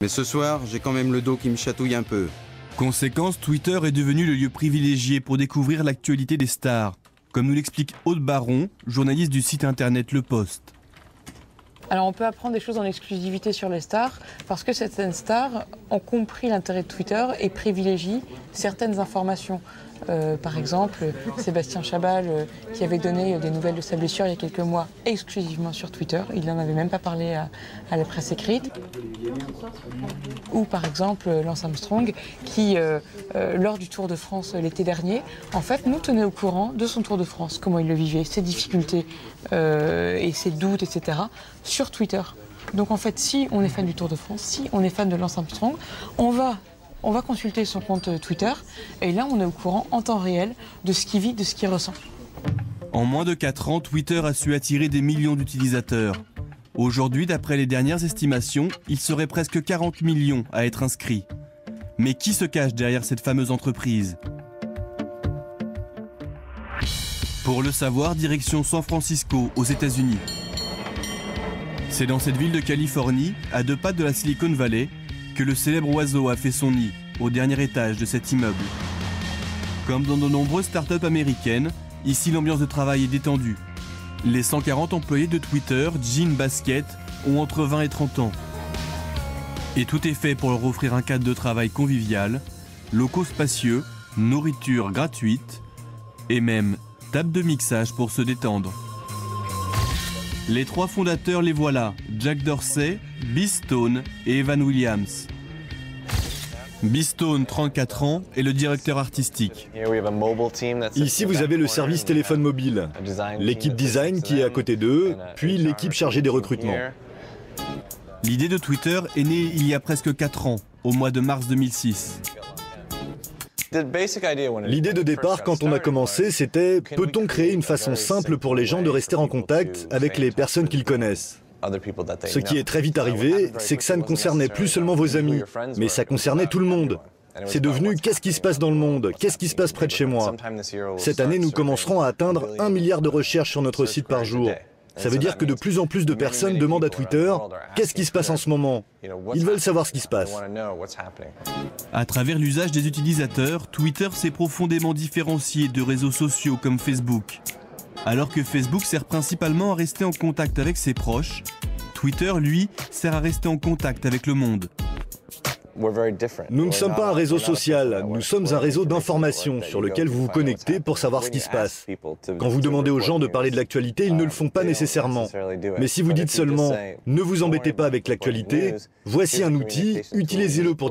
Mais ce soir, j'ai quand même le dos qui me chatouille un peu. Conséquence, Twitter est devenu le lieu privilégié pour découvrir l'actualité des stars, comme nous l'explique Aude Baron, journaliste du site internet Le Poste. Alors on peut apprendre des choses en exclusivité sur les stars parce que certaines stars ont compris l'intérêt de Twitter et privilégient certaines informations. Par exemple, Sébastien Chabal qui avait donné des nouvelles de sa blessure il y a quelques mois exclusivement sur Twitter. Il n'en avait même pas parlé à la presse écrite. Ou par exemple Lance Armstrong qui, lors du Tour de France l'été dernier, en fait nous tenait au courant de son Tour de France, comment il le vivait, ses difficultés et ses doutes, etc. sur Twitter. Donc en fait, si on est fan du Tour de France, si on est fan de Lance Armstrong, on va consulter son compte Twitter et là on est au courant en temps réel de ce qu'il vit, de ce qu'il ressent. En moins de 4 ans, Twitter a su attirer des millions d'utilisateurs. Aujourd'hui, d'après les dernières estimations, il serait presque 40 millions à être inscrits. Mais qui se cache derrière cette fameuse entreprise ? Pour le savoir, direction San Francisco, aux États-Unis. C'est dans cette ville de Californie, à 2 pas de la Silicon Valley, que le célèbre oiseau a fait son nid, au dernier étage de cet immeuble. Comme dans de nombreuses startups américaines, ici l'ambiance de travail est détendue. Les 140 employés de Twitter, jean basket, ont entre 20 et 30 ans. Et tout est fait pour leur offrir un cadre de travail convivial, locaux spacieux, nourriture gratuite et même table de mixage pour se détendre. Les 3 fondateurs les voilà, Jack Dorsey, Biz Stone et Evan Williams. Biz Stone, 34 ans, est le directeur artistique. Ici, vous avez le service téléphone mobile, l'équipe design qui est à côté d'eux, puis l'équipe chargée des recrutements. L'idée de Twitter est née il y a presque 4 ans, au mois de mars 2006. L'idée de départ, quand on a commencé, c'était « Peut-on créer une façon simple pour les gens de rester en contact avec les personnes qu'ils connaissent ?» Ce qui est très vite arrivé, c'est que ça ne concernait plus seulement vos amis, mais ça concernait tout le monde. C'est devenu « Qu'est-ce qui se passe dans le monde? Qu'est-ce qui se passe près de chez moi ?» Cette année, nous commencerons à atteindre 1 milliard de recherches sur notre site par jour. Ça veut dire que de plus en plus de personnes demandent à Twitter « Qu'est-ce qui se passe en ce moment ?» Ils veulent savoir ce qui se passe. À travers l'usage des utilisateurs, Twitter s'est profondément différencié de réseaux sociaux comme Facebook. Alors que Facebook sert principalement à rester en contact avec ses proches, Twitter, lui, sert à rester en contact avec le monde. Nous ne sommes pas un réseau social, nous sommes un réseau d'information sur lequel vous vous connectez pour savoir ce qui se passe. Quand vous demandez aux gens de parler de l'actualité, ils ne le font pas nécessairement. Mais si vous dites seulement « Ne vous embêtez pas avec l'actualité, voici un outil, utilisez-le pour dire